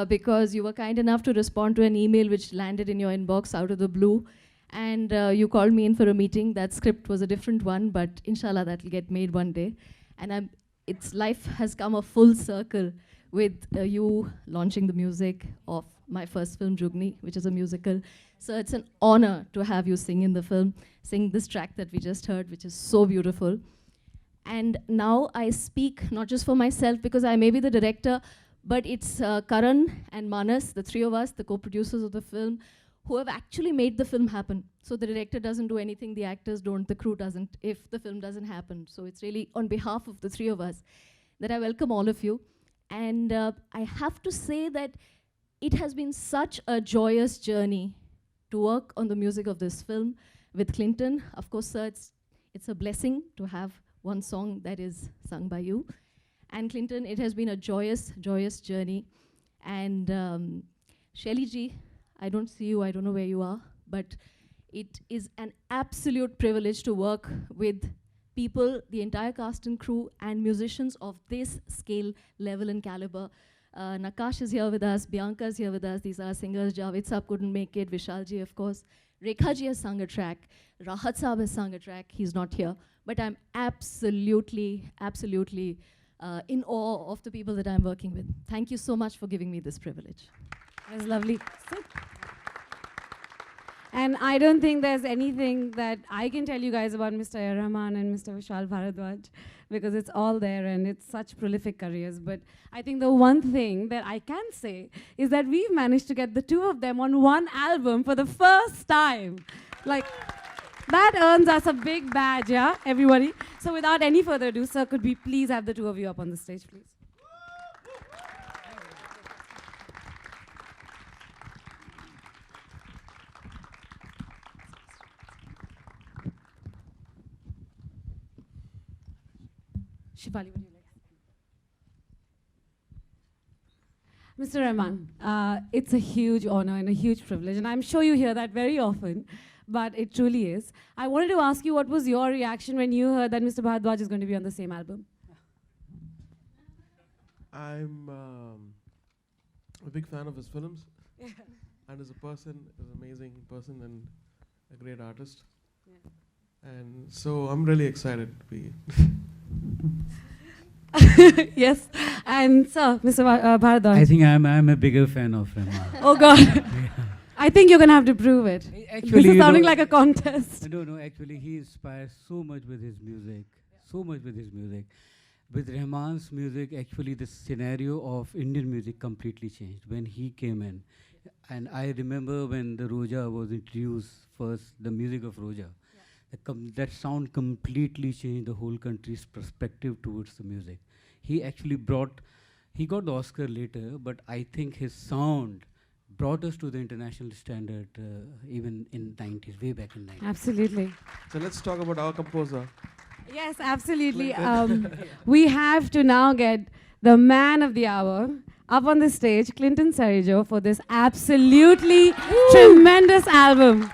because you were kind enough to respond to an email which landed in your inbox out of the blue. And you called me in for a meeting. That script was a different one, but inshallah that'll get made one day. And its life has come a full circle with you launching the music of my first film, Jugni, which is a musical. So it's an honor to have you sing in the film, sing this track that we just heard, which is so beautiful. And now I speak not just for myself, because I may be the director, but it's Karan and Manas, the three of us, the co-producers of the film, who have actually made the film happen. So the director doesn't do anything, the actors don't, the crew doesn't, if the film doesn't happen. So it's really on behalf of the three of us that I welcome all of you. And I have to say that it has been such a joyous journey to work on the music of this film with Clinton. Of course, sir, it's a blessing to have one song that is sung by you. And Clinton, it has been a joyous, joyous journey. And Shelly ji, I don't see you, I don't know where you are, but it is an absolute privilege to work with people, the entire cast and crew, and musicians of this scale, level, and caliber. Nakash is here with us, Bianca is here with us, these are singers. Javed Saab couldn't make it, Vishal ji, of course. Rekha ji has sung a track, Rahat Saab has sung a track, he's not here. But I'm absolutely, absolutely in awe of the people that I'm working with. Thank you so much for giving me this privilege. It was lovely. And I don't think there's anything that I can tell you guys about Mr. A. Rahman and Mr. Vishal Bharadwaj, because it's all there and it's such prolific careers. But I think the one thing that I can say is that we've managed to get the two of them on one album for the first time. Like, that earns us a big badge, yeah, everybody? So without any further ado, sir, could we please have the two of you up on the stage, please? Shefali, would you like? Mr. Rahman, it's a huge honor and a huge privilege, and I'm sure you hear that very often, but it truly is. I wanted to ask you, what was your reaction when you heard that Mr. Bharadwaj is going to be on the same album? I'm a big fan of his films, and as a person, is an amazing person and a great artist. Yeah. And so I'm really excited to be Yes, and sir, Mr. Bharadwaj. I think I'm a bigger fan of Rahman. Oh God. Yeah. I think you're going to have to prove it. Actually, this is sounding like a contest. No, actually he inspires so much with his music, so much with his music. With Rahman's music, actually the scenario of Indian music completely changed when he came in. And I remember when the Roja was introduced first, the music of Roja. That sound completely changed the whole country's perspective towards the music. He actually he got the Oscar later, but I think his sound brought us to the international standard even in 90s, way back in 90s. Absolutely. So let's talk about our composer. Yes, absolutely. We have to now get the man of the hour up on the stage, Clinton Cerejjo, for this absolutely tremendous album.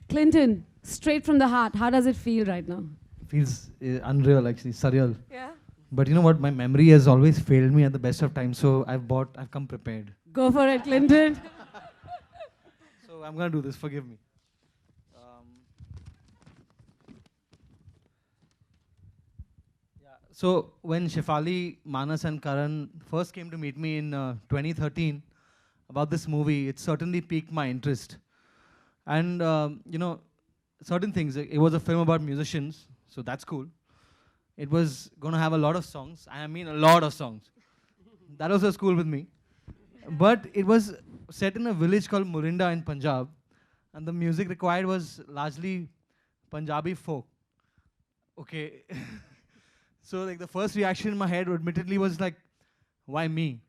Clinton, straight from the heart, how does it feel right now? Feels unreal, actually, surreal. Yeah. But you know what? My memory has always failed me at the best of times, so I've come prepared. Go for it, Clinton. So I'm gonna do this. Forgive me. So when Shefali, Manas, and Karan first came to meet me in 2013 about this movie, it certainly piqued my interest. And you know, certain things. It was a film about musicians, so that's cool. It was going to have a lot of songs. I mean, a lot of songs. That was cool with me. But it was set in a village called Morinda in Punjab, and the music required was largely Punjabi folk. Okay. So like the first reaction in my head, admittedly, was like, why me?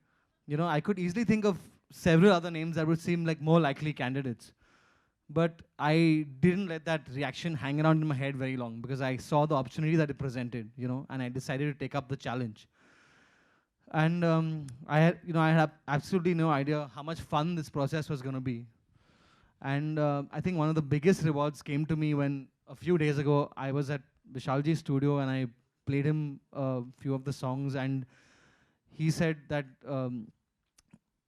You know, I could easily think of several other names that would seem like more likely candidates. But I didn't let that reaction hang around in my head very long, because I saw the opportunity that it presented, you know, and I decided to take up the challenge. And I had absolutely no idea how much fun this process was going to be. And I think one of the biggest rewards came to me when a few days ago I was at Vishalji's studio and I played him a few of the songs, and he said that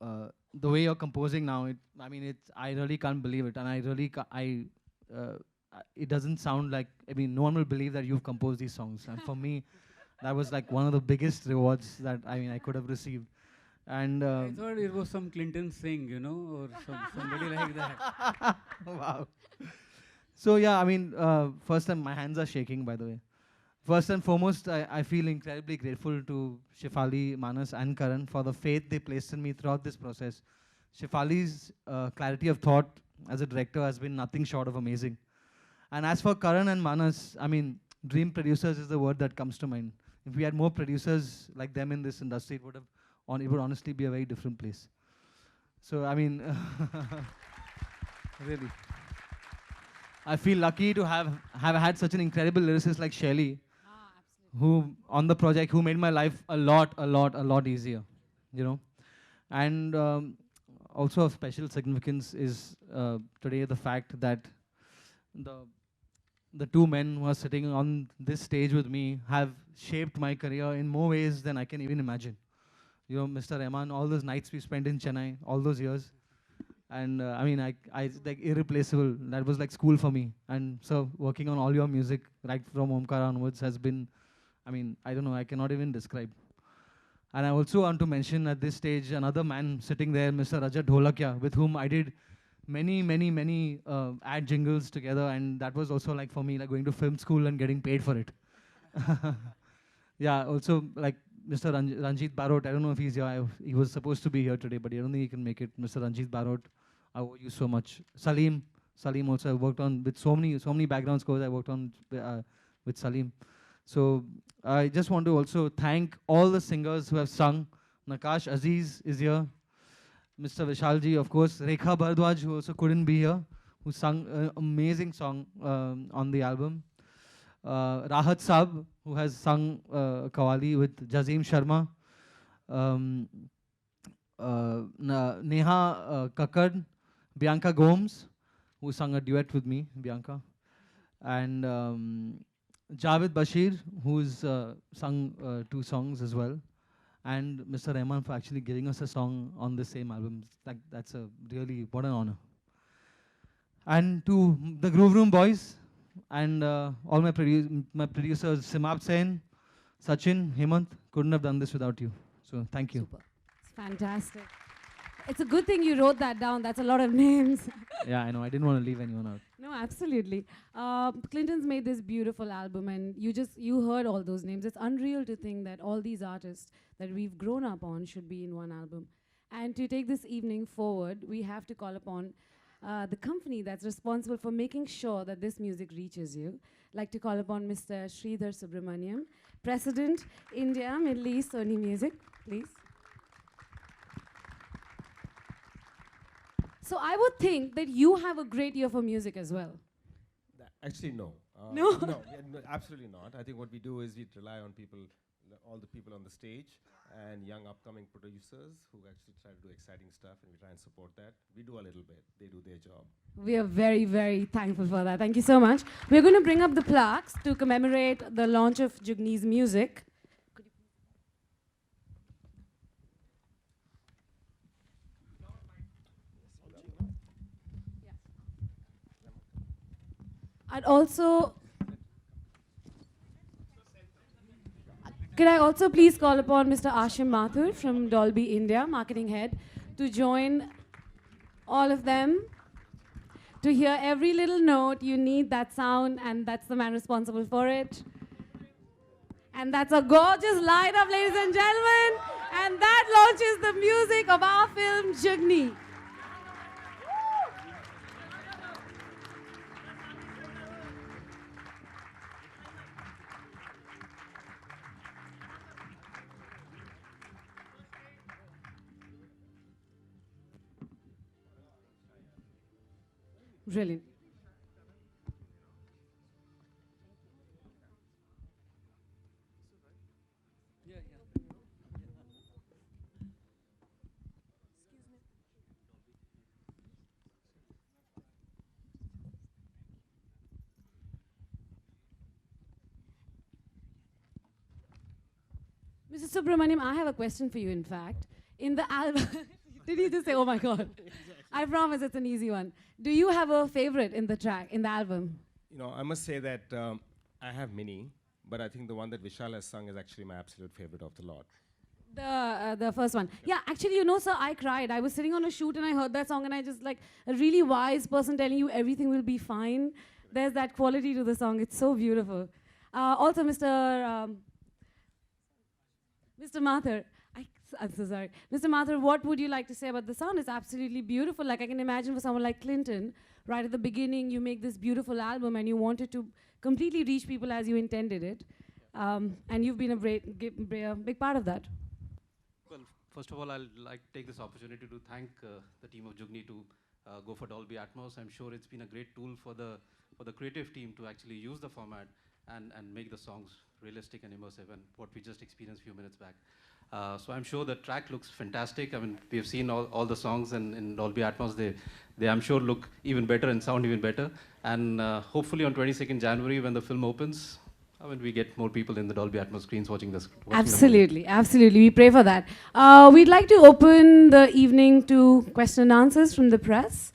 the way you're composing now, I mean, I really can't believe it, and I really, it doesn't sound like, I mean, no one will believe that you've composed these songs. And for me, that was like one of the biggest rewards that, I mean, I could have received. And I thought it was some Clinton Singh, you know, or somebody like that. wow. So yeah, I mean, first time my hands are shaking, by the way. First and foremost, I feel incredibly grateful to Shefali, Manas and Karan for the faith they placed in me throughout this process. Shefali's clarity of thought as a director has been nothing short of amazing. And as for Karan and Manas, I mean, dream producers is the word that comes to mind. If we had more producers like them in this industry, it would honestly be a very different place. So, I mean, really. I feel lucky to have had such an incredible lyricist like Shelly, who on the project, who made my life a lot easier, you know. And also of special significance is today the fact that the two men who are sitting on this stage with me have shaped my career in more ways than I can even imagine. You know, Mr. Rahman, all those nights we spent in Chennai, all those years. And I mean, I like irreplaceable. That was like school for me. And so working on all your music right from Omkara onwards has been, I mean, I don't know, I cannot even describe. And I also want to mention at this stage another man sitting there, Mr. Rajat Dholakia, with whom I did many ad jingles together, and that was also like for me, like going to film school and getting paid for it. Yeah, also like Mr. Ranjit Barot, I don't know if he's here. He was supposed to be here today, but I don't think he can make it. Mr. Ranjit Barot, I owe you so much. Salim also, I worked on with so many background scores I worked on with Salim. So I just want to also thank all the singers who have sung. Nakash Aziz is here. Mr. Vishalji, of course. Rekha Bhardwaj, who also couldn't be here, who sung an amazing song on the album. Rahat Saab, who has sung Qawwali with Jazim Sharma. Neha Kakkad, Bianca Gomes, who sung a duet with me, Bianca. And Javed Bashir, who's sung 2 songs as well. And Mr. Rahman for actually giving us a song on the same album. That's a really, what an honor. And to the Groove Room boys, and all my producers, Simab Sen, Sachin, Hemant, couldn't have done this without you. So thank you. Super. It's fantastic. It's a good thing you wrote that down. That's a lot of names. Yeah, I know. I didn't want to leave anyone out. No, absolutely. Clinton's made this beautiful album, and you heard all those names. It's unreal to think that all these artists that we've grown up on should be in one album. And to take this evening forward, we have to call upon the company that's responsible for making sure that this music reaches you. I'd like to call upon Mr. Sridhar Subramaniam, President, India, Middle East, Sony Music, please. So I would think that you have a great ear for music as well. Actually, no. No? No, absolutely not. I think what we do is we rely on people, all the people on the stage, and young upcoming producers who actually try to do exciting stuff, and we try and support that. We do a little bit. They do their job. We are very, very thankful for that. Thank you so much. We're going to bring up the plaques to commemorate the launch of Jugni's music. I'd also... Could I also please call upon Mr. Ashim Mathur from Dolby India, marketing head, to join all of them. To hear every little note, you need that sound, and that's the man responsible for it. And that's a gorgeous light-up, ladies and gentlemen. And that launches the music of our film, Jugni. Brilliant. Mr. Subramaniam, I have a question for you, in fact. In the album, did you just say, oh my God? I promise it's an easy one. Do you have a favorite in the track, in the album? You know, I must say that I have many, but I think the one that Vishal has sung is actually my absolute favorite of the lot. The first one. Yeah, actually, you know, sir, I cried. I was sitting on a shoot and I heard that song and I just like a really wise person telling you everything will be fine. There's that quality to the song. It's so beautiful. Also, Mr. Mathur, I'm so sorry. Mr. Mathur, what would you like to say about the sound? It's absolutely beautiful. Like I can imagine for someone like Clinton, right at the beginning, you make this beautiful album and you wanted to completely reach people as you intended it. And you've been a big part of that. Well, first of all, I'll like take this opportunity to thank the team of Jugni to go for Dolby Atmos. I'm sure it's been a great tool for the creative team to actually use the format and make the songs realistic and immersive, and what we just experienced a few minutes back. So I'm sure the track looks fantastic. I mean, we've seen all the songs in Dolby Atmos. They I'm sure look even better and sound even better. And hopefully on 22nd January when the film opens, I mean, we get more people in the Dolby Atmos screens watching this. Absolutely, absolutely. We pray for that. We'd like to open the evening to question and answers from the press,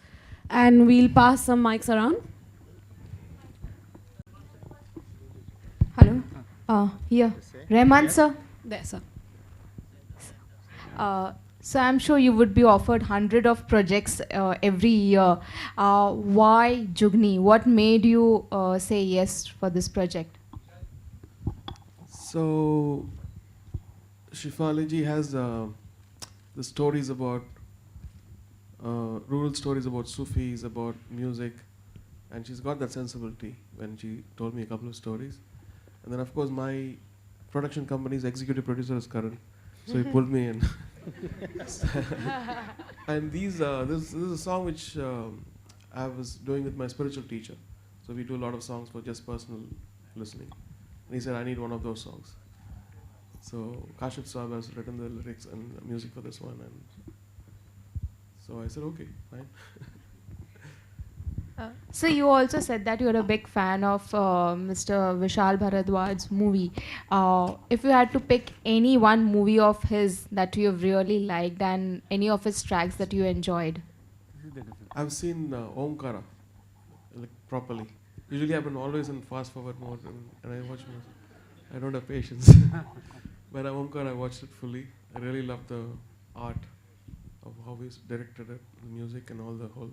and we'll pass some mics around. Hello. Here. Rahman sir. There, sir. So I'm sure you would be offered 100 of projects every year. Why Jugni? What made you say yes for this project? So, Shefali ji has the stories about rural stories about Sufis, about music, and she's got that sensibility when she told me a couple of stories. And then, of course, my production company's executive producer is Karan, so he pulled me in. And this is a song which I was doing with my spiritual teacher. So we do a lot of songs for just personal listening. And he said, I need one of those songs. So Kashif Saab has written the lyrics and music for this one. And so I said, okay, fine. So you also said that you're a big fan of Mr. Vishal Bharadwaj's movie. If you had to pick any one movie of his that you have really liked and any of his tracks that you enjoyed. I've seen Omkara like properly. Usually I've been always in fast forward mode and I watch music. I don't have patience. But Omkara, I watched it fully. I really love the art of how he's directed it, the music and all the whole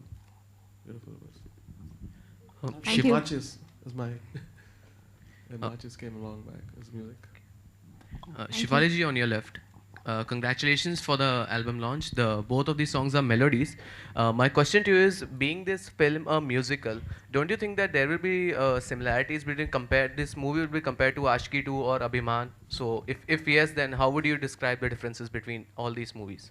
beautiful verse. Thank you. Marches is my when Marches came along back as music. Shefali ji, on your left. Congratulations for the album launch. Both of these songs are melodies. My question to you is, being this film a musical, don't you think that there will be similarities between this movie will be compared to Ashki 2 or Abhiman? So if yes, then how would you describe the differences between all these movies?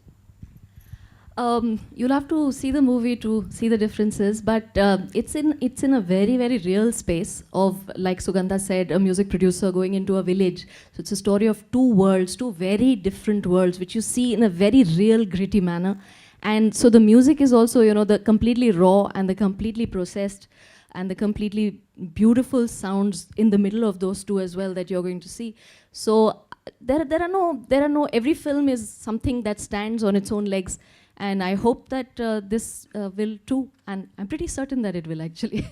You'll have to see the movie to see the differences, but it's in a very, very real space of, like Sugandha said, a music producer going into a village. So it's a story of two worlds, two very different worlds, which you see in a very real, gritty manner. And so the music is also, you know, the completely raw and the completely processed and the completely beautiful sounds in the middle of those two as well that you're going to see. So there are no, every film is something that stands on its own legs. And I hope that this will too, and I'm pretty certain that it will actually.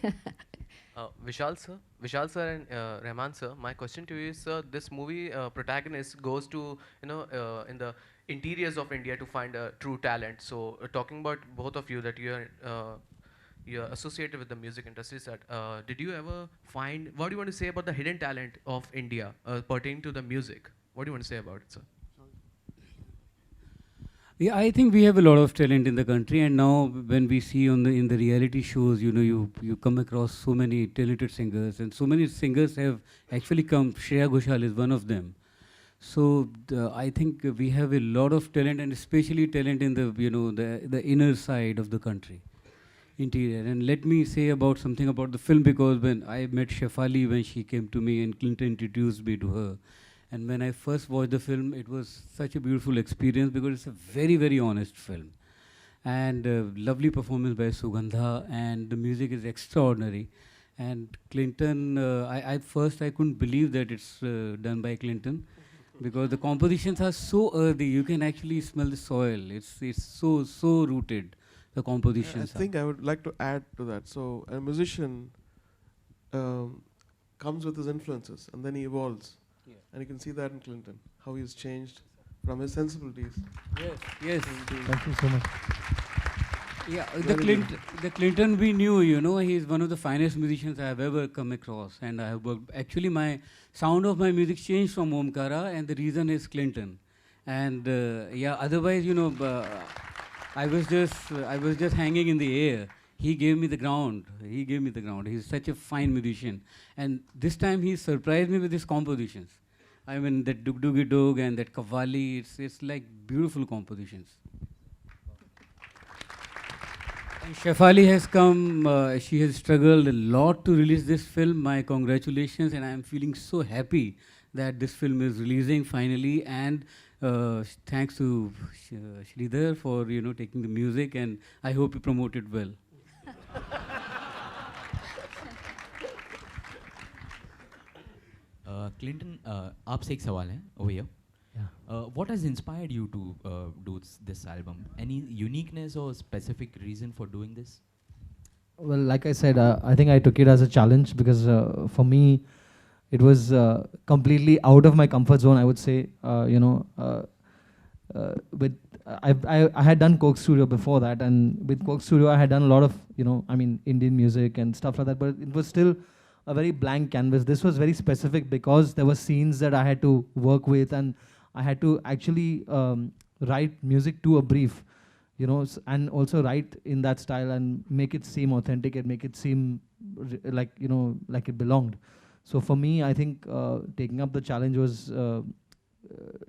Vishal sir and Rahman sir, my question to you is, sir, this movie protagonist goes to, in the interiors of India to find a true talent. So talking about both of you, that you're associated with the music industry, did you ever find, what do you want to say about the hidden talent of India pertaining to the music? What do you want to say about it, sir? Yeah, I think we have a lot of talent in the country, and now when we see in the reality shows, you know, you come across so many talented singers, and so many singers have actually come. Shreya Ghoshal is one of them. So I think we have a lot of talent, and especially talent in the inner side of the country, interior. And let me say something about the film, because when I met Shefali when she came to me and Clinton introduced me to her. And when I first watched the film, it was such a beautiful experience because it's a very, very honest film. And lovely performance by Sugandha, and the music is extraordinary. And Clinton, I couldn't believe that it's done by Clinton. because the compositions are so earthy. You can actually smell the soil. It's so rooted. The I compositions. think I would like to add to that. So a musician comes with his influences and then he evolves. Yeah. And you can see that in Clinton, how he's changed from his sensibilities. Yes. Thank you so much. Yeah, Very the Clinton we knew, you know, he's one of the finest musicians I have ever come across, and I have worked. Actually, my sound of my music changed from Omkara, and the reason is Clinton. And yeah, otherwise, you know, I was just hanging in the air. He gave me the ground. He's such a fine musician, and this time he surprised me with his compositions. I mean, that Dug Dugi Dug and that Kavali, it's like beautiful compositions. Shefali has come, she has struggled a lot to release this film. My congratulations, and I am feeling so happy that this film is releasing finally. And thanks to Sridhar for, you know, taking the music, and I hope you promote it well. Clinton, आपसे एक सवाल है over here. What has inspired you to do this album? Any uniqueness or specific reason for doing this? Well, like I said, I think I took it as a challenge because for me, it was completely out of my comfort zone, I would say. With I had done Coke Studio before that, and with Coke Studio, I had done a lot of, Indian music and stuff like that, but it was still a very blank canvas. This was very specific because there were scenes that I had to work with, and I had to actually write music to a brief, and also write in that style and make it seem authentic and make it seem like it belonged. So for me, I think taking up the challenge was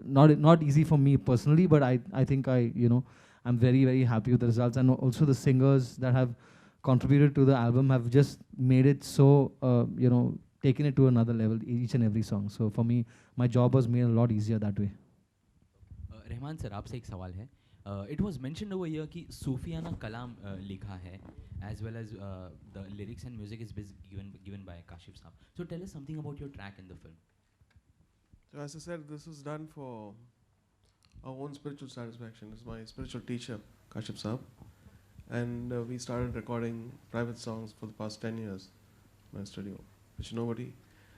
not easy for me personally, but I think I'm very, very happy with the results, and also the singers that have contributed to the album have just made it so taken it to another level, each and every song. So for me, my job was made a lot easier that way. Rahman sir, आपसे एक सवाल है. It was mentioned over here कि Sufiana Kalam लिखा है, as well as the lyrics and music is given by Kashif Saab. So tell us something about your track in the film. So as I said, this was done for our own spiritual satisfaction. It's my spiritual teacher, Kashif Saab. And we started recording private songs for the past 10 years in my studio, which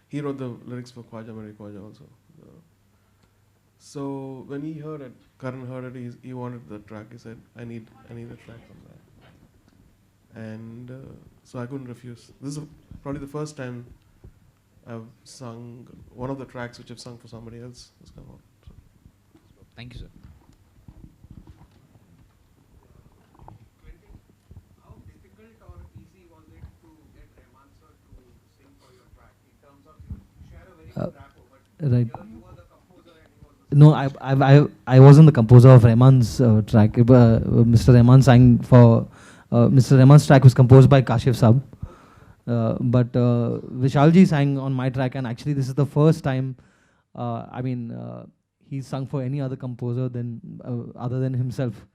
he wrote the lyrics for Khwaja Mere Khwaja also. So when he heard it, Karan heard it, he wanted the track. He said, I need a track on that. And so I couldn't refuse. This is probably the first time I've sung one of the tracks which I've sung for somebody else has come out. So. Thank you, sir. How difficult or easy was it to get Rahman sir to sing for your track? In terms of you share a very good rapport, but Right. here you were the composer and he was the No, I wasn't the composer of Rahman's track. Mr. Rahman sang for Mr. Rahman's track was composed by Kashif Saab. But Vishalji sang on my track, and actually this is the first time, he's sung for any other composer than other than himself.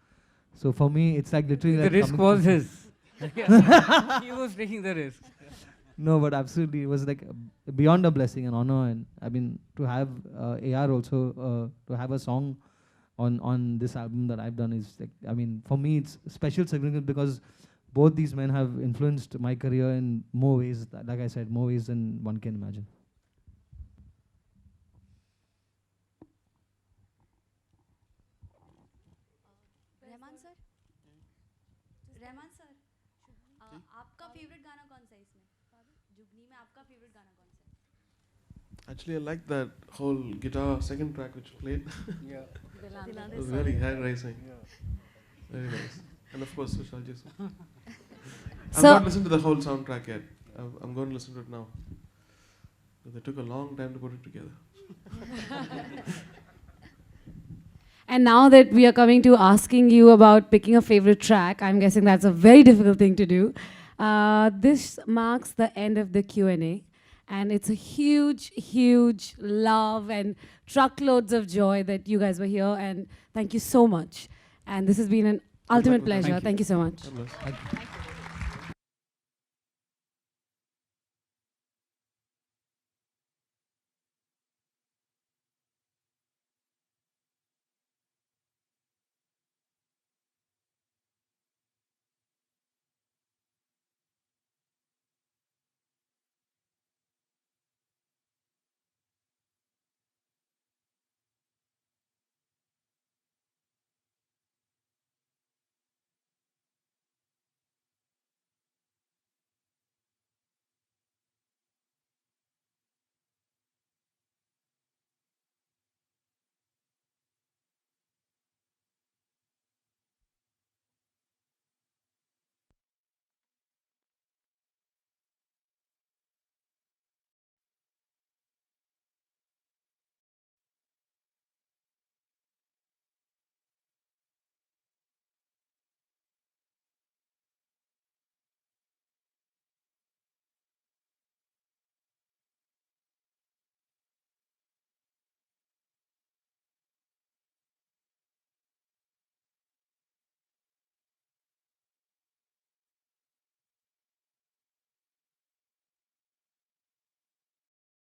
So for me, it's like literally The like risk coming was to- his. He was taking the risk. No, but absolutely, it was like beyond a blessing and honor, and to have AR also to have a song on this album that I've done is like, for me it's special significance because both these men have influenced my career in more ways, like I said, more ways than one can imagine. Rahman sir, आपका favourite गाना कौन सा है इसमें? जुगनी में आपका favourite गाना कौन सा है? Actually, I like that whole guitar second track which you played. Yeah. It was very hair-raising. Very nice. And of course, Vishalji. I've not listened to the whole soundtrack yet. I'm going to listen to it now. They took a long time to put it together. And now that we are coming to asking you about picking a favorite track, I'm guessing that's a very difficult thing to do. This marks the end of the Q&A. And it's a huge, huge love and truckloads of joy that you guys were here. And thank you so much. And this has been an ultimate pleasure. Thank you so much. God bless. Thank you.